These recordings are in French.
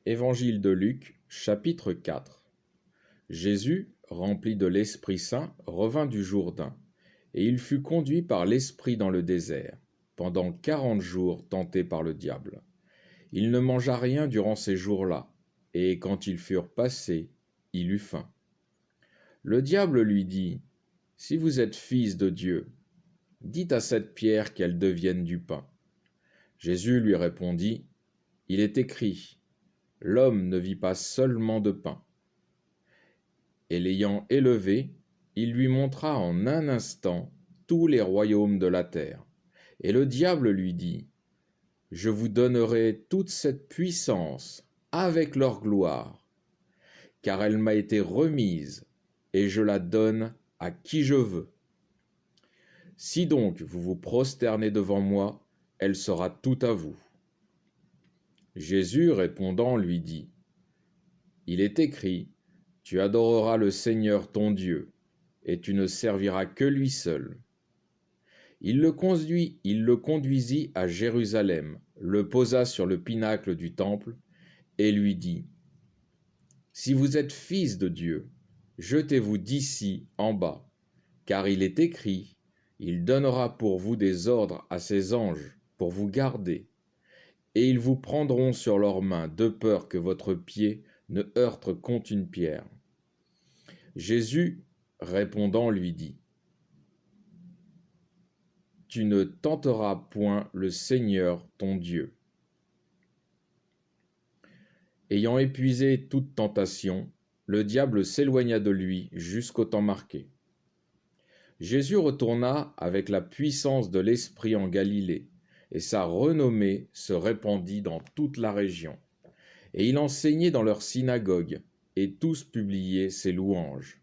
Évangile de Luc, chapitre 4. Jésus, rempli de l'Esprit Saint, revint du Jourdain, et il fut conduit par l'Esprit dans le désert, pendant 40 jours tenté par le diable. Il ne mangea rien durant ces jours-là, et quand ils furent passés, il eut faim. Le diable lui dit, « Si vous êtes fils de Dieu, dites à cette pierre qu'elle devienne du pain. » Jésus lui répondit, « Il est écrit, l'homme ne vit pas seulement de pain. » Et l'ayant élevé, il lui montra en un instant tous les royaumes de la terre. Et le diable lui dit, « Je vous donnerai toute cette puissance avec leur gloire, car elle m'a été remise, et je la donne à qui je veux. Si donc vous vous prosternez devant moi, elle sera toute à vous. » Jésus répondant lui dit, « Il est écrit, tu adoreras le Seigneur ton Dieu, et tu ne serviras que lui seul. » Il le conduisit à Jérusalem, le posa sur le pinacle du temple, et lui dit, « Si vous êtes fils de Dieu, jetez-vous d'ici en bas, car il est écrit, il donnera pour vous des ordres à ses anges pour vous garder, et ils vous prendront sur leurs mains de peur que votre pied ne heurte contre une pierre. » Jésus, répondant, lui dit, « Tu ne tenteras point le Seigneur ton Dieu. » Ayant épuisé toute tentation, le diable s'éloigna de lui jusqu'au temps marqué. Jésus retourna avec la puissance de l'Esprit en Galilée, et sa renommée se répandit dans toute la région. Et il enseignait dans leurs synagogues, et tous publiaient ses louanges.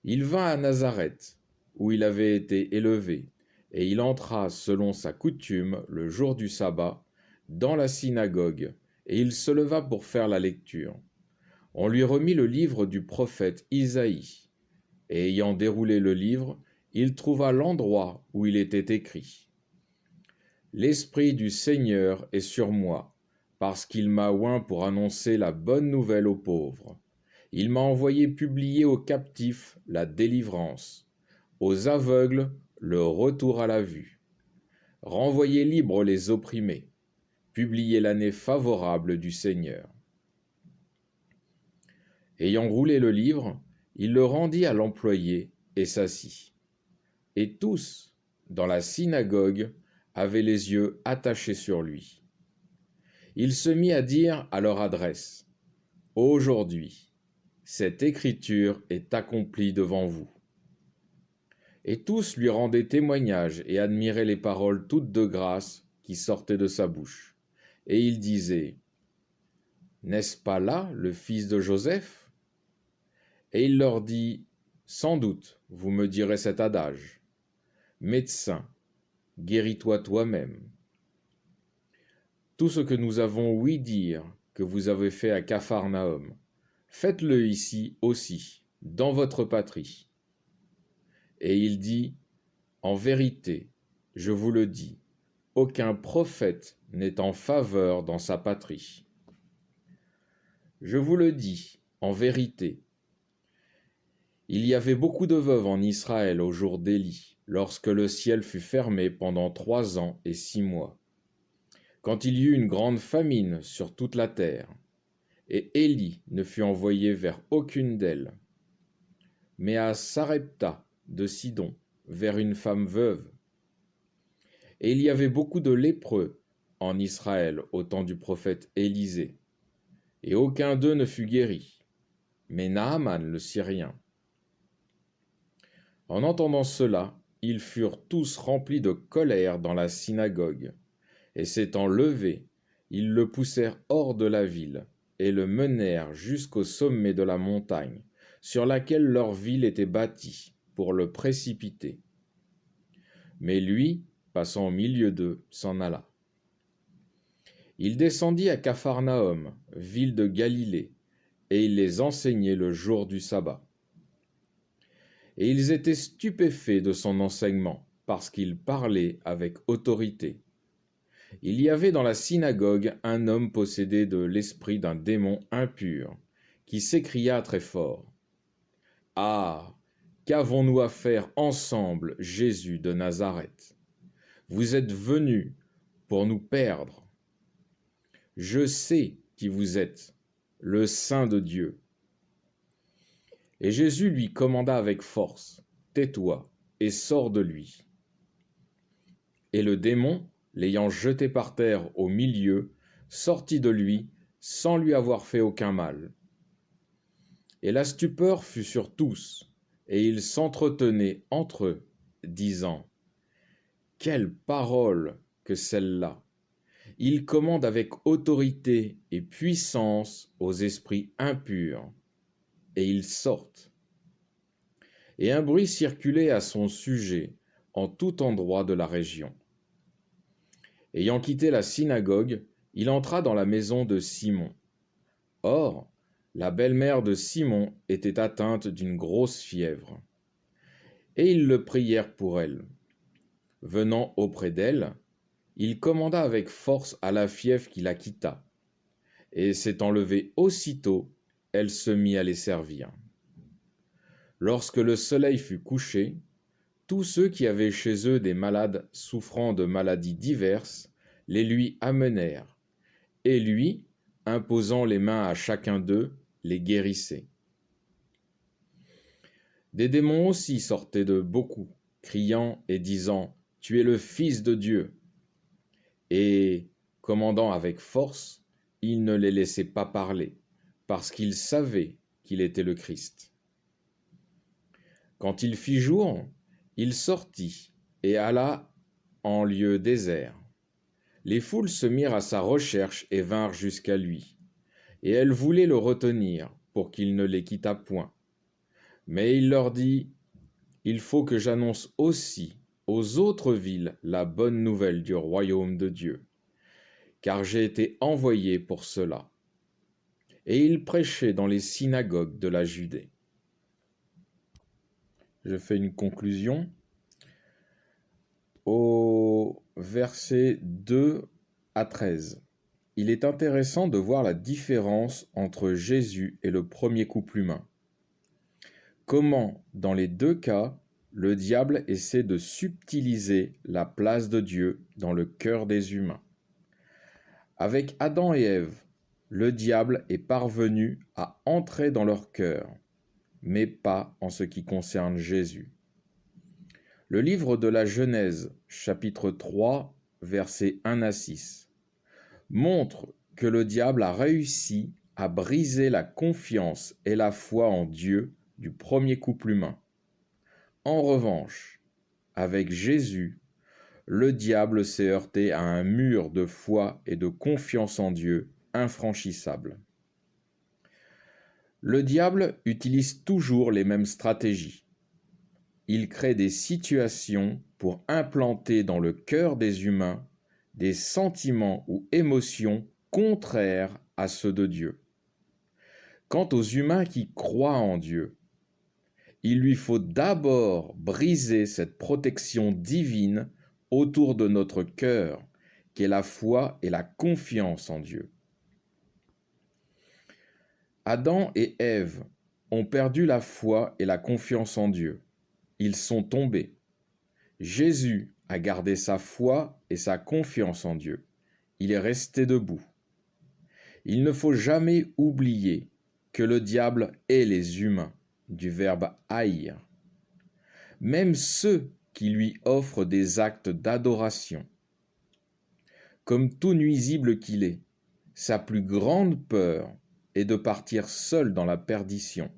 Il vint à Nazareth, où il avait été élevé, et il entra selon sa coutume le jour du sabbat, dans la synagogue, et il se leva pour faire la lecture. On lui remit le livre du prophète Isaïe, et ayant déroulé le livre, il trouva l'endroit où il était écrit. « L'Esprit du Seigneur est sur moi, parce qu'il m'a oint pour annoncer la bonne nouvelle aux pauvres. Il m'a envoyé publier aux captifs la délivrance, aux aveugles le retour à la vue, renvoyer libres les opprimés, publier l'année favorable du Seigneur. » Ayant roulé le livre, il le rendit à l'employé et s'assit. Et tous, dans la synagogue, avaient les yeux attachés sur lui. Il se mit à dire à leur adresse, « Aujourd'hui, cette écriture est accomplie devant vous. » Et tous lui rendaient témoignage et admiraient les paroles toutes de grâce qui sortaient de sa bouche. Et il disait, « N'est-ce pas là le fils de Joseph ?» Et il leur dit, « Sans doute, vous me direz cet adage, « Médecin, guéris-toi toi-même. » Tout ce que nous avons ouï dire que vous avez fait à Capharnaüm, faites-le ici aussi, dans votre patrie. Et il dit, « En vérité, je vous le dis, aucun prophète n'est en faveur dans sa patrie. Je vous le dis, en vérité, il y avait beaucoup de veuves en Israël au jour d'Élie, lorsque le ciel fut fermé pendant 3 ans et 6 mois, quand il y eut une grande famine sur toute la terre, et Élie ne fut envoyé vers aucune d'elles, mais à Sarepta de Sidon, vers une femme veuve. Et il y avait beaucoup de lépreux en Israël au temps du prophète Élisée, et aucun d'eux ne fut guéri, mais Naaman le Syrien. En entendant cela, ils furent tous remplis de colère dans la synagogue, et s'étant levés, ils le poussèrent hors de la ville, et le menèrent jusqu'au sommet de la montagne, sur laquelle leur ville était bâtie, pour le précipiter. Mais lui, passant au milieu d'eux, s'en alla. Il descendit à Capharnaüm, ville de Galilée, et il les enseignait le jour du sabbat. Et ils étaient stupéfaits de son enseignement, parce qu'il parlait avec autorité. Il y avait dans la synagogue un homme possédé de l'esprit d'un démon impur, qui s'écria très fort: Ah! Qu'avons-nous à faire ensemble, Jésus de Nazareth? Vous êtes venu pour nous perdre. Je sais qui vous êtes, le Saint de Dieu. Et Jésus lui commanda avec force: Tais-toi et sors de lui. Et le démon, l'ayant jeté par terre au milieu, sortit de lui sans lui avoir fait aucun mal. Et la stupeur fut sur tous, et ils s'entretenaient entre eux, disant: Quelle parole que celle-là! Il commande avec autorité et puissance aux esprits impurs, et ils sortent. Et un bruit circulait à son sujet en tout endroit de la région. Ayant quitté la synagogue, il entra dans la maison de Simon. Or, la belle-mère de Simon était atteinte d'une grosse fièvre. Et ils le prièrent pour elle. Venant auprès d'elle, il commanda avec force à la fièvre qui la quitta. Et s'étant levée aussitôt, elle se mit à les servir. Lorsque le soleil fut couché, tous ceux qui avaient chez eux des malades souffrant de maladies diverses les lui amenèrent, et lui, imposant les mains à chacun d'eux, les guérissait. Des démons aussi sortaient de beaucoup, criant et disant: Tu es le Fils de Dieu. Et, commandant avec force, il ne les laissait pas parler, parce qu'ils savaient qu'il était le Christ. Quand il fit jour, il sortit et alla en lieu désert. Les foules se mirent à sa recherche et vinrent jusqu'à lui, et elles voulaient le retenir pour qu'il ne les quittât point. Mais il leur dit: Il faut que j'annonce aussi aux autres villes la bonne nouvelle du royaume de Dieu, car j'ai été envoyé pour cela. Et il prêchait dans les synagogues de la Judée. Je fais une conclusion. Au verset 2 à 13, il est intéressant de voir la différence entre Jésus et le premier couple humain. Comment, dans les deux cas, le diable essaie de subtiliser la place de Dieu dans le cœur des humains. Avec Adam et Ève, le diable est parvenu à entrer dans leur cœur, mais pas en ce qui concerne Jésus. Le livre de la Genèse, chapitre 3, versets 1 à 6, montre que le diable a réussi à briser la confiance et la foi en Dieu du premier couple humain. En revanche, avec Jésus, le diable s'est heurté à un mur de foi et de confiance en Dieu infranchissable. Le diable utilise toujours les mêmes stratégies. Il crée des situations pour implanter dans le cœur des humains des sentiments ou émotions contraires à ceux de Dieu. Quant aux humains qui croient en Dieu, il lui faut d'abord briser cette protection divine autour de notre cœur, qui est la foi et la confiance en Dieu. Adam et Ève ont perdu la foi et la confiance en Dieu. Ils sont tombés. Jésus a gardé sa foi et sa confiance en Dieu. Il est resté debout. Il ne faut jamais oublier que le diable hait les humains, du verbe haïr. Même ceux qui lui offrent des actes d'adoration. Comme tout nuisible qu'il est, sa plus grande peur est de partir seul dans la perdition,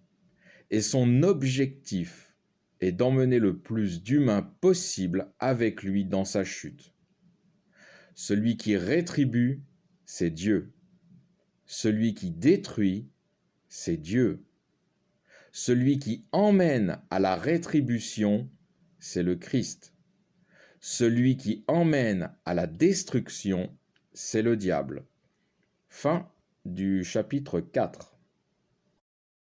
et son objectif est d'emmener le plus d'humains possible avec lui dans sa chute. Celui qui rétribue, c'est Dieu. Celui qui détruit, c'est Dieu. Celui qui emmène à la rétribution, c'est le Christ. Celui qui emmène à la destruction, c'est le diable. Fin du chapitre 4.